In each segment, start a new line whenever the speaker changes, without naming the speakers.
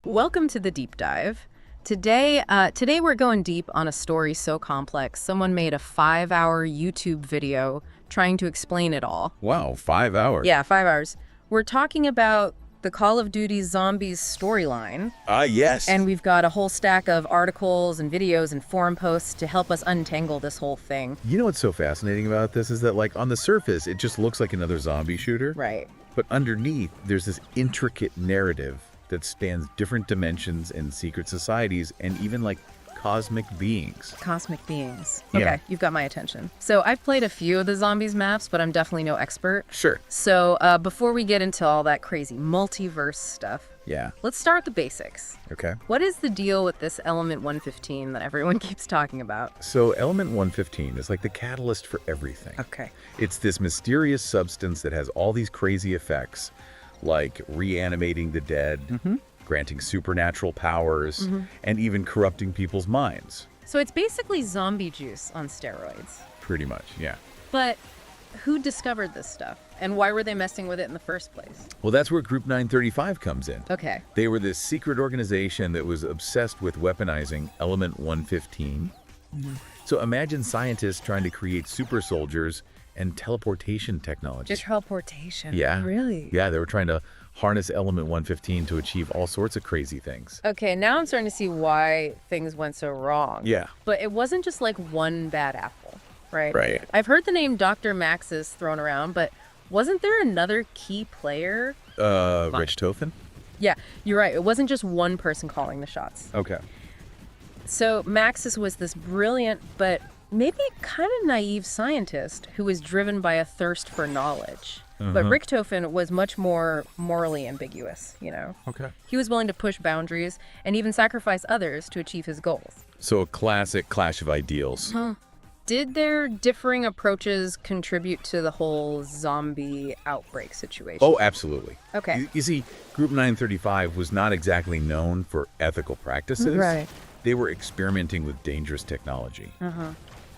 Welcome to the deep dive. Today we're going deep on a story so complex. Someone made a 5-hour YouTube video trying to explain it all.
Wow, 5 hours.
Yeah, 5 hours. We're talking about the Call of Duty Zombies storyline.
Yes.
And we've got a whole stack of articles and videos and forum posts to help us untangle this whole thing.
You know what's so fascinating about this is that, like, on the surface, it just looks like another zombie shooter.
Right.
But underneath, there's this intricate narrative that spans different dimensions and secret societies and even, like, cosmic beings.
Cosmic beings.
Yeah.
Okay, you've got my attention. So I've played a few of the Zombies maps, but I'm definitely no expert.
Sure.
So before we get into all that crazy multiverse stuff,
Yeah.
let's start with the basics.
Okay.
What is the deal with this Element 115 that everyone keeps talking about?
So Element 115 is like the catalyst for everything.
Okay.
It's this mysterious substance that has all these crazy effects, like reanimating the dead, granting supernatural powers, and even corrupting people's minds.
So it's basically zombie juice on steroids.
Pretty much, yeah.
But who discovered this stuff? And why were they messing with it in the first place?
Well, that's where Group 935 comes in.
Okay.
They were this secret organization that was obsessed with weaponizing Element 115. So imagine scientists trying to create super soldiers and teleportation technology.
Just teleportation.
Yeah.
Really?
Yeah, they were trying to harness Element 115 to achieve all sorts of crazy things.
Okay, now I'm starting to see why things went so wrong.
Yeah.
But it wasn't just like one bad apple, right?
Right.
I've heard the name Dr. Maxis thrown around, but wasn't there another key player?
Rich Tofin?
Yeah, you're right. It wasn't just one person calling the shots.
Okay.
So Maxis was this brilliant, but maybe kind of naive scientist who was driven by a thirst for knowledge. But Richtofen was much more morally ambiguous, you know?
Okay.
He was willing to push boundaries and even sacrifice others to achieve his goals.
So a classic clash of ideals.
Did their differing approaches contribute to the whole zombie outbreak situation?
Oh, absolutely.
Okay.
You see, Group 935 was not exactly known for ethical practices.
Right.
They were experimenting with dangerous technology.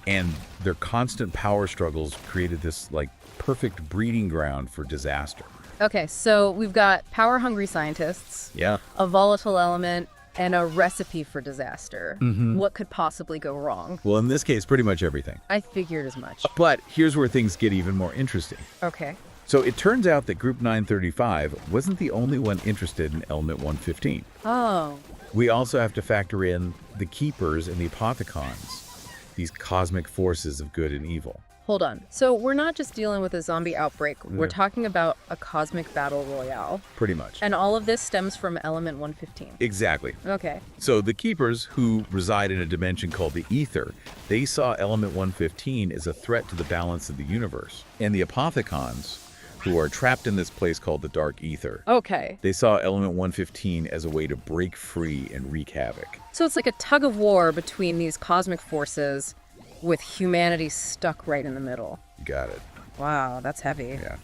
And their constant power struggles created this, like, perfect breeding ground for disaster.
Okay, so we've got power-hungry scientists,
Yeah.
a volatile element, and a recipe for disaster. What could possibly go wrong?
Well, in this case, pretty much everything.
I figured as much.
But here's where things get even more interesting.
Okay.
So it turns out that Group 935 wasn't the only one interested in Element 115.
Oh,
We also have to factor in the Keepers and the Apothecons, these cosmic forces of good and evil.
hold on. So we're not just dealing with a zombie outbreak. We're talking about a cosmic battle royale.
Pretty much.
And all of this stems from Element 115.
Exactly.
Okay.
So the Keepers, who reside in a dimension called the Ether, they saw Element 115 as a threat to the balance of the universe. And the Apothecons, who are trapped in this place called the Dark Ether,
Okay.
they saw Element 115 as a way to break free and wreak havoc.
So it's like a tug of war between these cosmic forces with humanity stuck right in the middle.
You got it.
Wow, that's heavy.
Yeah.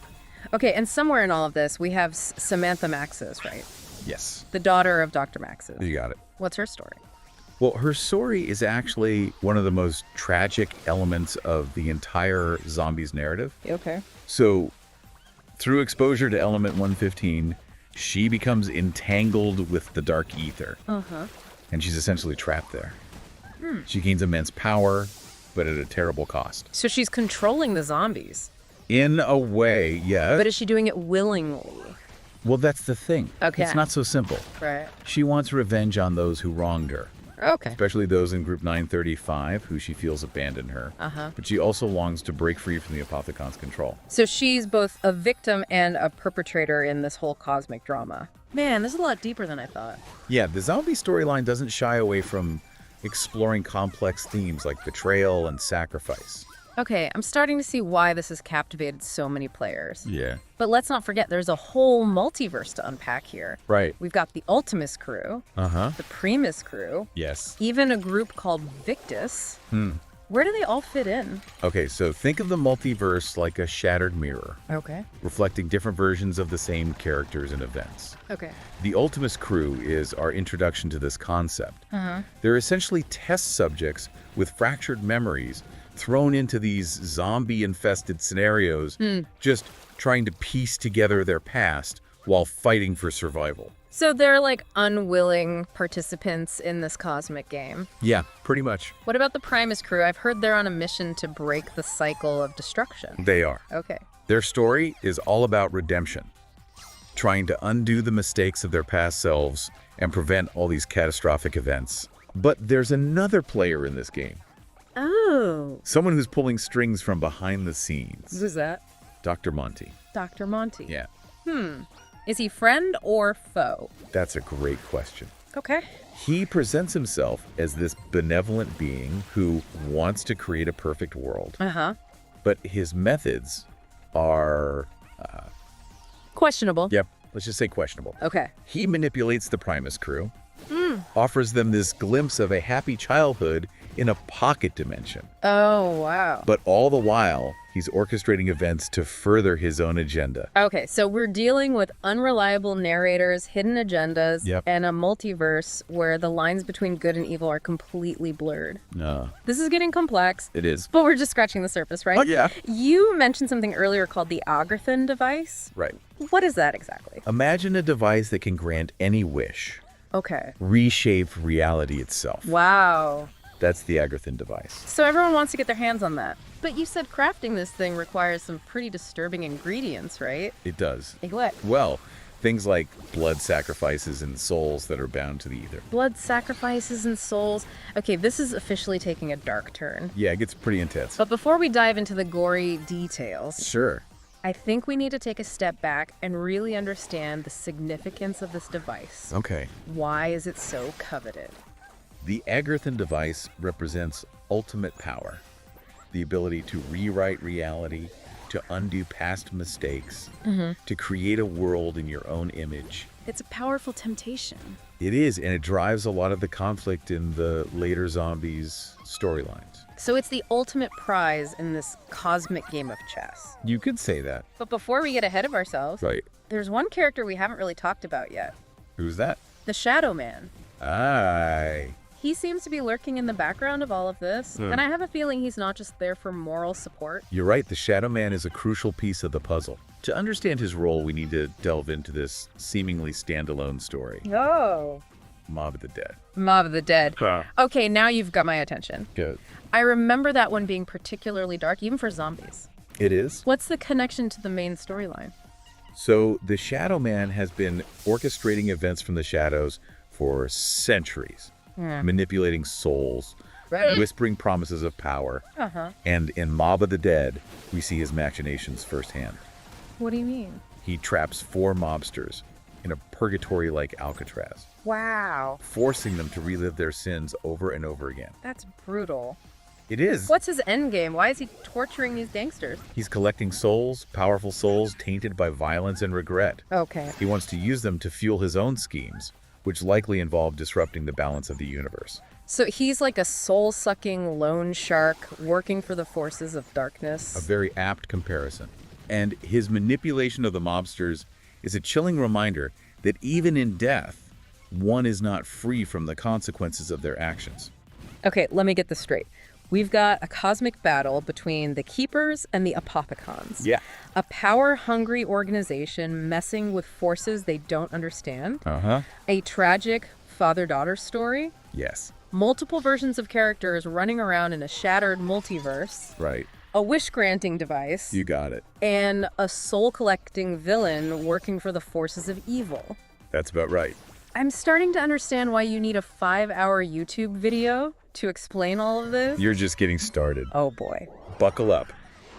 Okay, and somewhere in all of this, we have Samantha Maxis, right?
Yes.
The daughter of Dr. Maxis.
You got it.
What's her story?
Well, her story is actually one of the most tragic elements of the entire zombies narrative.
Okay.
So, through exposure to Element 115, she becomes entangled with the Dark Ether. And she's essentially trapped there. She gains immense power, but at a terrible cost.
So she's controlling the zombies.
In a way, yeah.
But is she doing it willingly?
Well, that's the thing.
Okay.
It's not so simple.
Right.
She wants revenge on those who wronged her,
Okay.
especially those in Group 935 who she feels abandoned her. But she also longs to break free from the Apothecon's control.
So she's both a victim and a perpetrator in this whole cosmic drama. Man, this is a lot deeper than I thought.
Yeah, the zombie storyline doesn't shy away from exploring complex themes like betrayal and sacrifice.
Okay, I'm starting to see why this has captivated so many players.
Yeah.
But let's not forget, there's a whole multiverse to unpack here.
Right.
We've got the Ultimus crew, the Primus crew,
Yes.
even a group called Victus. Where do they all fit in?
Okay, so think of the multiverse like a shattered mirror,
Okay.
reflecting different versions of the same characters and events.
Okay.
The Ultimus crew is our introduction to this concept. They're essentially test subjects with fractured memories thrown into these zombie-infested scenarios, just trying to piece together their past while fighting for survival.
So they're like unwilling participants in this cosmic game.
Yeah, pretty much.
What about the Primus crew? I've heard they're on a mission to break the cycle of destruction.
They are.
Okay.
Their story is all about redemption, trying to undo the mistakes of their past selves and prevent all these catastrophic events. But there's another player in this game.
Oh.
Someone who's pulling strings from behind the scenes.
Who's that?
Dr. Monty.
Dr. Monty.
Yeah,
Is he friend or foe?
that's a great question.
Okay.
He presents himself as this benevolent being who wants to create a perfect world,
Uh-huh.
but his methods are,
Questionable.
let's just say questionable.
Okay.
He manipulates the Primus crew, offers them this glimpse of a happy childhood in a pocket dimension.
Oh, wow.
But all the while, he's orchestrating events to further his own agenda.
Okay, so we're dealing with unreliable narrators, hidden agendas,
Yep.
and a multiverse where the lines between good and evil are completely blurred.
No,
This is getting complex,
it is.
but we're just scratching the surface, right?
Oh, yeah.
You mentioned something earlier called the Algorithm device.
Right.
What is that exactly?
Imagine a device that can grant any wish,
Okay.
reshape reality itself.
Wow.
That's the Agarthan device.
So everyone wants to get their hands on that. But you said crafting this thing requires some pretty disturbing ingredients, right?
It does.
Like what?
Well, things like blood sacrifices and souls that are bound to the ether.
Blood sacrifices and souls. Okay, this is officially taking a dark turn.
Yeah, it gets pretty intense.
But before we dive into the gory details,
Sure.
I think we need to take a step back and really understand the significance of this device.
Okay.
Why is it so coveted?
The Agarthan device represents ultimate power, the ability to rewrite reality, to undo past mistakes, to create a world in your own image.
It's a powerful temptation.
It is, and it drives a lot of the conflict in the later Zombies storylines.
So it's the ultimate prize in this cosmic game of chess.
You could say that.
But before we get ahead of ourselves,
Right.
there's one character we haven't really talked about yet.
Who's that?
The Shadow Man.
Aye.
He seems to be lurking in the background of all of this, and I have a feeling he's not just there for moral support.
You're right, the Shadow Man is a crucial piece of the puzzle. To understand his role, we need to delve into this seemingly standalone story,
Oh.
Mob of the Dead.
Mob of the Dead.
Huh.
Okay, now you've got my attention.
Good.
I remember that one being particularly dark, even for zombies.
It is.
What's the connection to the main storyline?
So the Shadow Man has been orchestrating events from the shadows for centuries, manipulating souls,
Right.
whispering promises of power. And in Mob of the Dead, we see his machinations firsthand.
What do you mean?
He traps 4 mobsters in a purgatory like Alcatraz,
Wow.
forcing them to relive their sins over and over again.
That's brutal.
It is.
What's his end game? Why is he torturing these gangsters?
He's collecting souls, powerful souls tainted by violence and regret.
Okay.
He wants to use them to fuel his own schemes, which likely involve disrupting the balance of the universe.
So he's like a soul-sucking loan shark working for the forces of darkness.
A very apt comparison. And his manipulation of the mobsters is a chilling reminder that even in death, one is not free from the consequences of their actions.
Okay, let me get this straight. We've got a cosmic battle between the Keepers and the Apopicons.
Yeah.
A power-hungry organization messing with forces they don't understand.
Uh-huh.
A tragic father-daughter story.
Yes.
Multiple versions of characters running around in a shattered multiverse.
Right.
A wish-granting device.
You got it.
And a soul-collecting villain working for the forces of evil.
That's about right.
I'm starting to understand why you need a 5-hour YouTube video to explain all of this.
You're just getting started.
Oh boy.
Buckle up,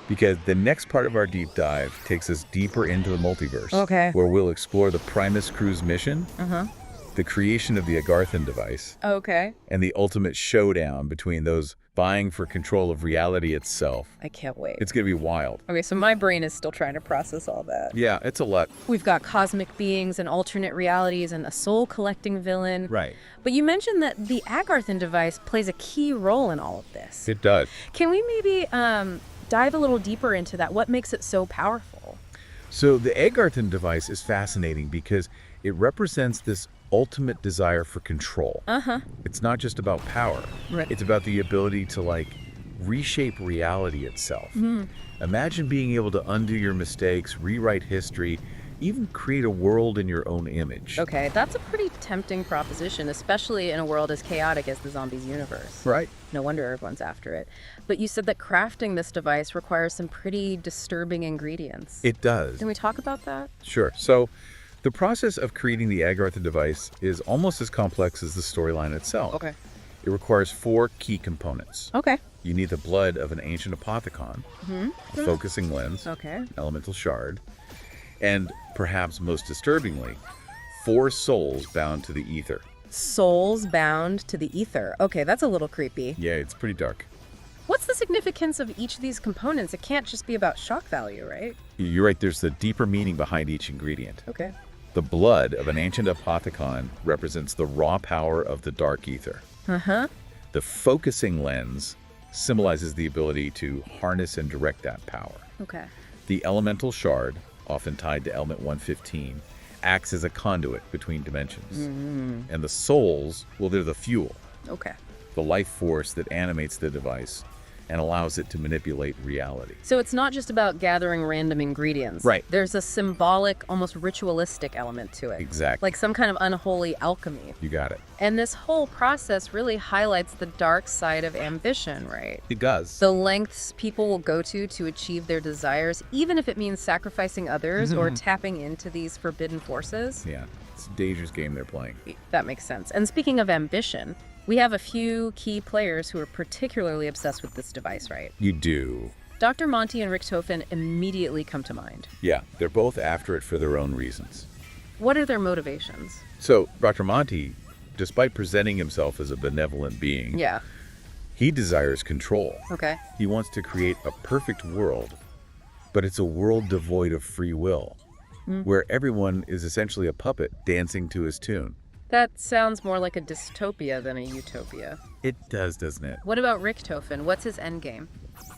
because the next part of our deep dive takes us deeper into the multiverse.
Okay.
Where we'll explore the Primus crew's mission, the creation of the Agarthan device,
Okay.
and the ultimate showdown between those vying for control of reality itself.
I can't wait.
It's going to be wild.
Okay, so my brain is still trying to process all that.
Yeah, it's a lot.
We've got cosmic beings and alternate realities and a soul-collecting villain.
Right.
But you mentioned that the Agarthan device plays a key role in all of this.
It does.
Can we maybe dive a little deeper into that? What makes it so powerful?
So the Agarthan device is fascinating because it represents this ultimate desire for control. It's not just about power.
Right.
It's about the ability to reshape reality itself. Imagine being able to undo your mistakes, rewrite history, even create a world in your own image.
Okay, that's a pretty tempting proposition, especially in a world as chaotic as the zombies universe.
Right.
No wonder everyone's after it. But you said that crafting this device requires some pretty disturbing ingredients.
It does.
Can we talk about that?
Sure. So the process of creating the Agartha device is almost as complex as the storyline itself.
Okay.
It requires 4 key components.
Okay.
You need the blood of an ancient apothecon, a focusing lens,
Okay.
elemental shard, and perhaps most disturbingly, 4 souls bound to the ether.
Souls bound to the ether. Okay, that's a little creepy.
Yeah, it's pretty dark.
What's the significance of each of these components? It can't just be about shock value, right?
You're right, there's the deeper meaning behind each ingredient.
Okay.
The blood of an ancient apothecon represents the raw power of the dark ether.
Uh-huh.
The focusing lens symbolizes the ability to harness and direct that power.
Okay.
The elemental shard, often tied to element 115, acts as a conduit between dimensions. And the souls, well, they're the fuel,
Okay.
the life force that animates the device and allows it to manipulate reality.
So it's not just about gathering random ingredients.
Right.
There's a symbolic, almost ritualistic element to it.
Exactly.
Like some kind of unholy alchemy.
You got it.
And this whole process really highlights the dark side of ambition, right?
It does.
The lengths people will go to achieve their desires, even if it means sacrificing others or tapping into these forbidden forces.
Yeah, it's a dangerous game they're playing.
That makes sense. And speaking of ambition, we have a few key players who are particularly obsessed with this device, right?
You do.
Dr. Monty and Richtofen immediately come to mind.
Yeah, they're both after it for their own reasons.
What are their motivations?
So, Dr. Monty, despite presenting himself as a benevolent being,
Yeah.
he desires control.
Okay.
He wants to create a perfect world, but it's a world devoid of free will, where everyone is essentially a puppet dancing to his tune.
That sounds more like a dystopia than a utopia.
It does, doesn't it?
What about Richtofen? What's his endgame?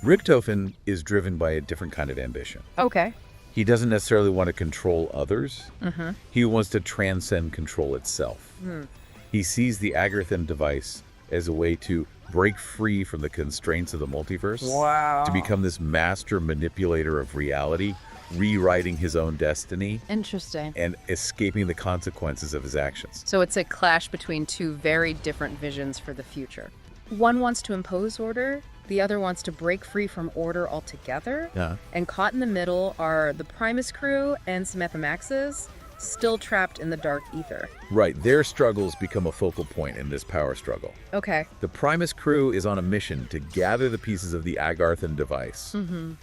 Richtofen is driven by a different kind of ambition.
Okay.
He doesn't necessarily want to control others. He wants to transcend control itself. He sees the Agarthan device as a way to break free from the constraints of the multiverse.
Wow.
To become this master manipulator of reality, rewriting his own destiny
Interesting.
and escaping the consequences of his actions.
So it's a clash between two very different visions for the future. One wants to impose order, the other wants to break free from order altogether.
Yeah.
And caught in the middle are the Primus crew and Samethamaxes, still trapped in the dark ether.
Right, their struggles become a focal point in this power struggle.
Okay.
The Primus crew is on a mission to gather the pieces of the Agarthan device,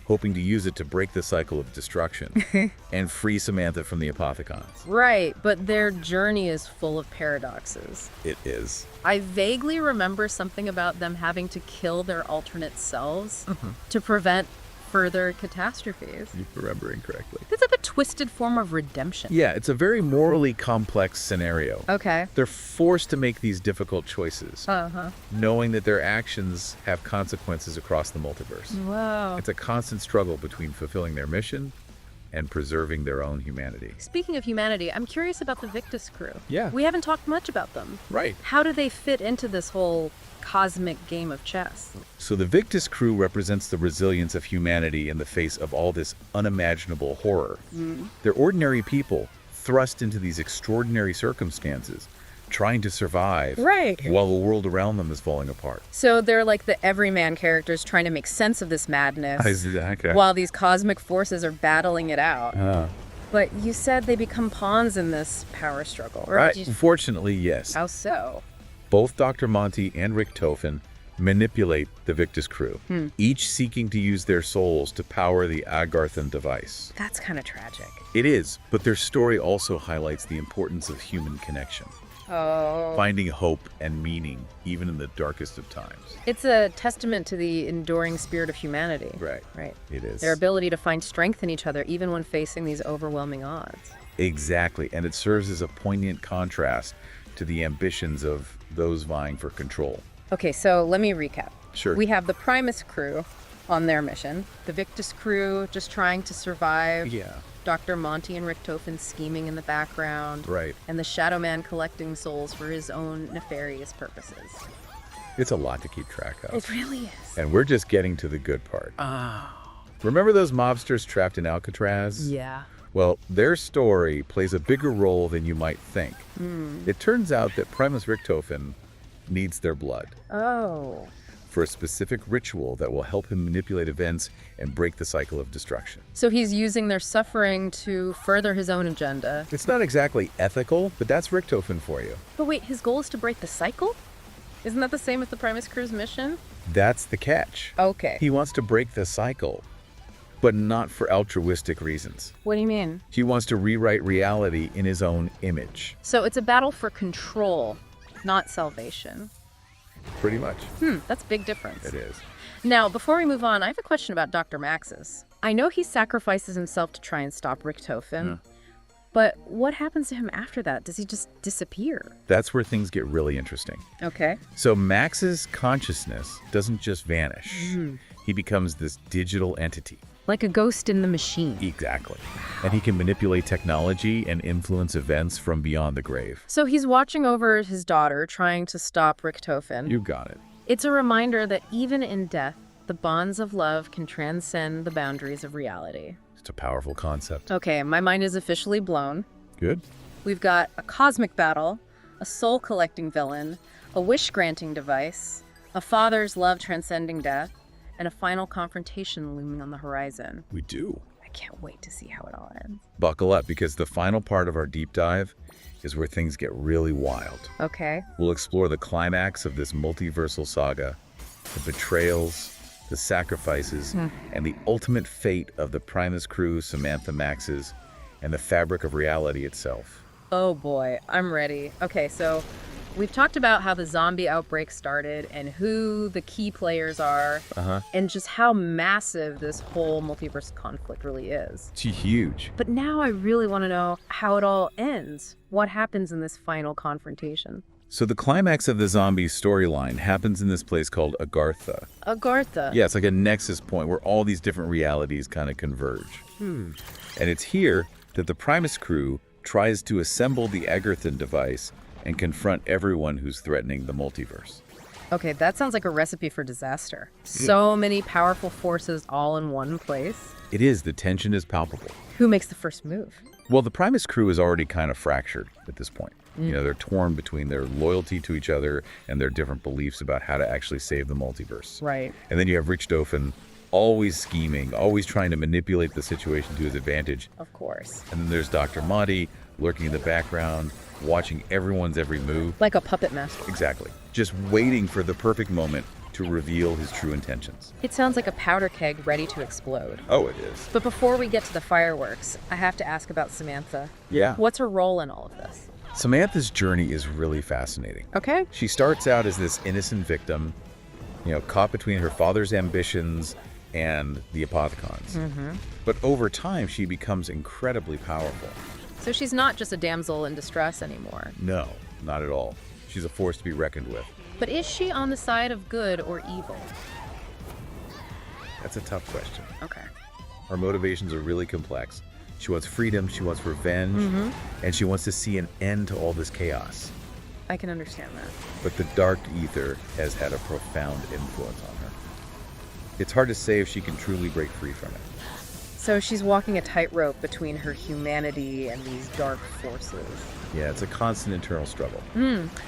hoping to use it to break the cycle of destruction and free Samantha from the Apothecons.
Right, but their journey is full of paradoxes.
It is.
I vaguely remember something about them having to kill their alternate selves to prevent further catastrophes.
You're remembering correctly.
It's like a twisted form of redemption.
Yeah, it's a very morally complex scenario.
Okay.
They're forced to make these difficult choices, knowing that their actions have consequences across the multiverse.
Wow.
It's a constant struggle between fulfilling their mission and preserving their own humanity.
Speaking of humanity, I'm curious about the Victus crew.
Yeah.
We haven't talked much about them.
Right.
How do they fit into this whole cosmic game of chess?
So the Victus crew represents the resilience of humanity in the face of all this unimaginable horror. They're ordinary people thrust into these extraordinary circumstances, trying to survive
Right.
while the world around them is falling apart.
So they're like the everyman characters trying to make sense of this madness
Exactly.
while these cosmic forces are battling it out. But you said they become pawns in this power struggle, or
Right.
did you-
Unfortunately, yes.
How so?
Both Dr. Monty and Richtofen manipulate the Victus crew, each seeking to use their souls to power the Agarthan device.
That's kind of tragic.
It is, but their story also highlights the importance of human connection,
Oh.
finding hope and meaning even in the darkest of times.
It's a testament to the enduring spirit of humanity.
Right.
Right.
It is.
Their ability to find strength in each other even when facing these overwhelming odds.
Exactly, and it serves as a poignant contrast to the ambitions of those vying for control.
Okay, so let me recap.
Sure.
We have the Primus crew on their mission, the Victus crew just trying to survive,
Yeah.
Dr. Monty and Richtofen scheming in the background,
Right.
and the Shadow Man collecting souls for his own nefarious purposes.
It's a lot to keep track of.
It really is.
And we're just getting to the good part. Remember those mobsters trapped in Alcatraz?
Yeah.
Well, their story plays a bigger role than you might think. It turns out that Primus Richtofen needs their blood
Oh.
for a specific ritual that will help him manipulate events and break the cycle of destruction.
So he's using their suffering to further his own agenda.
It's not exactly ethical, but that's Richtofen for you.
But wait, his goal is to break the cycle? Isn't that the same with the Primus crew's mission?
That's the catch.
Okay.
He wants to break the cycle, but not for altruistic reasons.
What do you mean?
He wants to rewrite reality in his own image.
So it's a battle for control, not salvation.
Pretty much.
That's a big difference.
It is.
Now, before we move on, I have a question about Dr. Maxis. I know he sacrifices himself to try and stop Richtofen, but what happens to him after that? Does he just disappear?
That's where things get really interesting.
Okay.
So Max's consciousness doesn't just vanish. He becomes this digital entity.
Like a ghost in the machine.
Exactly. And he can manipulate technology and influence events from beyond the grave.
So he's watching over his daughter, trying to stop Richtofen.
You got it.
It's a reminder that even in death, the bonds of love can transcend the boundaries of reality.
It's a powerful concept.
Okay, my mind is officially blown.
Good.
We've got a cosmic battle, a soul-collecting villain, a wish-granting device, a father's love transcending death, and a final confrontation looming on the horizon.
We do.
I can't wait to see how it all ends.
Buckle up, because the final part of our deep dive is where things get really wild.
Okay.
We'll explore the climax of this multiversal saga, the betrayals, the sacrifices, and the ultimate fate of the Primus crew, Samantha Maxes, and the fabric of reality itself.
Oh boy, I'm ready. Okay, so we've talked about how the zombie outbreak started and who the key players are, and just how massive this whole multiverse conflict really is.
It's huge.
But now I really want to know how it all ends. What happens in this final confrontation?
So the climax of the zombie storyline happens in this place called Agartha.
Agartha.
Yeah, it's like a nexus point where all these different realities kind of converge. And it's here that the Primus crew tries to assemble the Agarthan device and confront everyone who's threatening the multiverse.
Okay, that sounds like a recipe for disaster. So many powerful forces all in one place.
It is. The tension is palpable.
Who makes the first move?
Well, the Primus crew is already kind of fractured at this point. You know, they're torn between their loyalty to each other and their different beliefs about how to actually save the multiverse.
Right.
And then you have Richtofen always scheming, always trying to manipulate the situation to his advantage.
Of course.
And then there's Dr. Monty lurking in the background, watching everyone's every move.
Like a puppet master.
Exactly. Just waiting for the perfect moment to reveal his true intentions.
It sounds like a powder keg ready to explode.
Oh, it is.
But before we get to the fireworks, I have to ask about Samantha.
Yeah.
What's her role in all of this?
Samantha's journey is really fascinating.
Okay.
She starts out as this innocent victim, you know, caught between her father's ambitions and the Apothecons. But over time, she becomes incredibly powerful.
So she's not just a damsel in distress anymore.
No, not at all. She's a force to be reckoned with.
But is she on the side of good or evil?
That's a tough question.
Okay.
Her motivations are really complex. She wants freedom, she wants revenge, and she wants to see an end to all this chaos.
I can understand that.
But the dark ether has had a profound influence on her. It's hard to say if she can truly break free from it.
So she's walking a tightrope between her humanity and these dark forces.
Yeah, it's a constant internal struggle.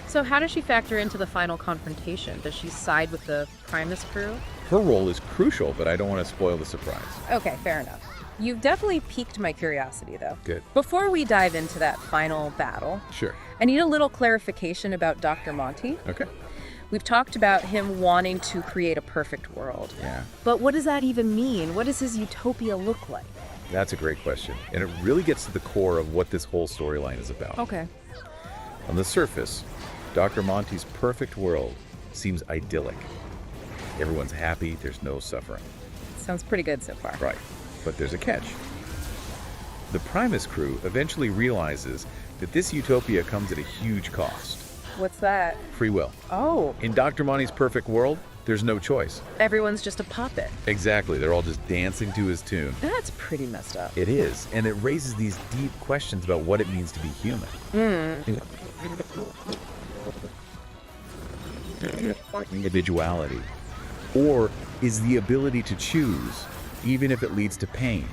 So how does she factor into the final confrontation? Does she side with the Primus crew?
Her role is crucial, but I don't want to spoil the surprise.
Okay, fair enough. You've definitely piqued my curiosity, though.
Good.
Before we dive into that final battle,
Sure.
I need a little clarification about Dr. Monty.
Okay.
We've talked about him wanting to create a perfect world.
Yeah,
But what does that even mean? What does his utopia look like?
that's a great question. And it really gets to the core of what this whole storyline is about.
Okay.
On the surface, Dr. Monty's perfect world seems idyllic. Everyone's happy, there's no suffering.
Sounds pretty good so far.
Right. But there's a catch. The Primus crew eventually realizes that this utopia comes at a huge cost.
What's that?
Free will.
Oh,
In Dr. Monty's perfect world, there's no choice.
everyone's just a puppet.
Exactly. They're all just dancing to his tune.
That's pretty messed up.
It is. And it raises these deep questions about what it means to be human. Individuality. Or is the ability to choose, even if it leads to pain,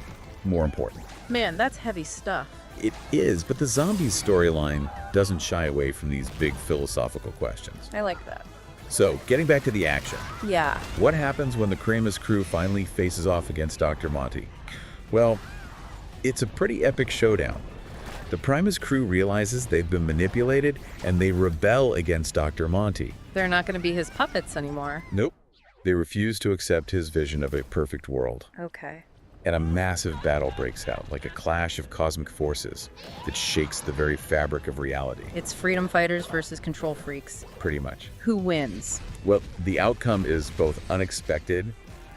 more important.
Man, that's heavy stuff.
It is, but the zombies storyline doesn't shy away from these big philosophical questions.
I like that.
So, getting back to the action.
Yeah.
What happens when the Kramus crew finally faces off against Dr. Monty? Well, it's a pretty epic showdown. The Primus crew realizes they've been manipulated, and they rebel against Dr. Monty.
They're not going to be his puppets anymore.
Nope. They refuse to accept his vision of a perfect world.
Okay.
And a massive battle breaks out, like a clash of cosmic forces that shakes the very fabric of reality.
It's freedom fighters versus control freaks.
Pretty much.
Who wins?
Well, the outcome is both unexpected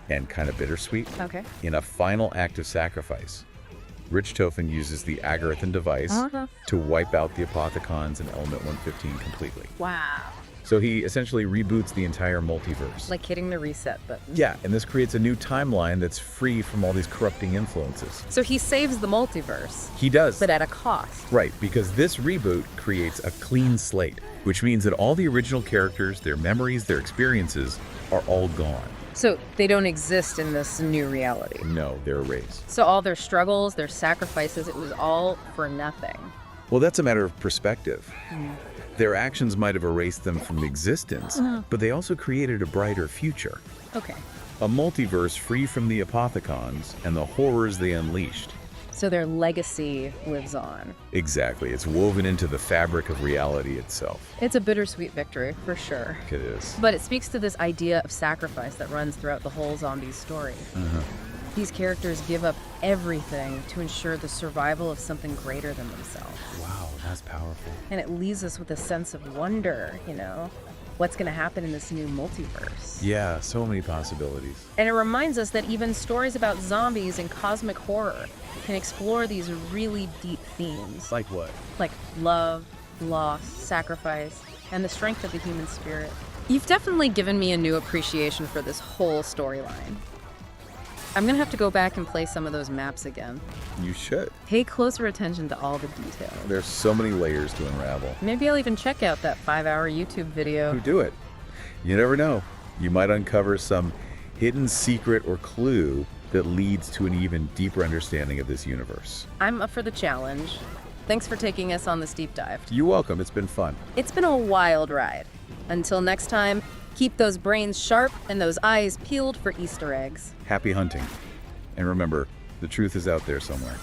and kind of bittersweet.
Okay.
In a final act of sacrifice, Richthofen uses the Agarthan device to wipe out the Apothicons and Element 115 completely.
Wow.
So he essentially reboots the entire multiverse.
Like hitting the reset button.
Yeah, and this creates a new timeline that's free from all these corrupting influences.
So he saves the multiverse,
He does.
but at a cost.
Right, because this reboot creates a clean slate, which means that all the original characters, their memories, their experiences are all gone.
So they don't exist in this new reality.
No, they're erased.
So all their struggles, their sacrifices, it was all for nothing.
Well, that's a matter of perspective. Their actions might have erased them from existence, but they also created a brighter future.
Okay.
A multiverse free from the Apothicons and the horrors they unleashed.
So their legacy lives on.
Exactly. It's woven into the fabric of reality itself.
It's a bittersweet victory, for sure.
It is.
But it speaks to this idea of sacrifice that runs throughout the whole zombie story. These characters give up everything to ensure the survival of something greater than themselves.
Wow, that's powerful.
And it leaves us with a sense of wonder, you know? What's going to happen in this new multiverse?
Yeah, so many possibilities.
And it reminds us that even stories about zombies and cosmic horror can explore these really deep themes.
Like what?
Like love, loss, sacrifice, and the strength of the human spirit. You've definitely given me a new appreciation for this whole storyline. I'm gonna have to go back and play some of those maps again.
You should.
Pay closer attention to all the details.
There's so many layers to unravel.
Maybe I'll even check out that 5-hour YouTube video.
Who do it? You never know. You might uncover some hidden secret or clue that leads to an even deeper understanding of this universe.
I'm up for the challenge. Thanks for taking us on this deep dive.
You're welcome. It's been fun.
It's been a wild ride. Until next time, keep those brains sharp and those eyes peeled for Easter eggs.
Happy hunting. And remember, the truth is out there somewhere.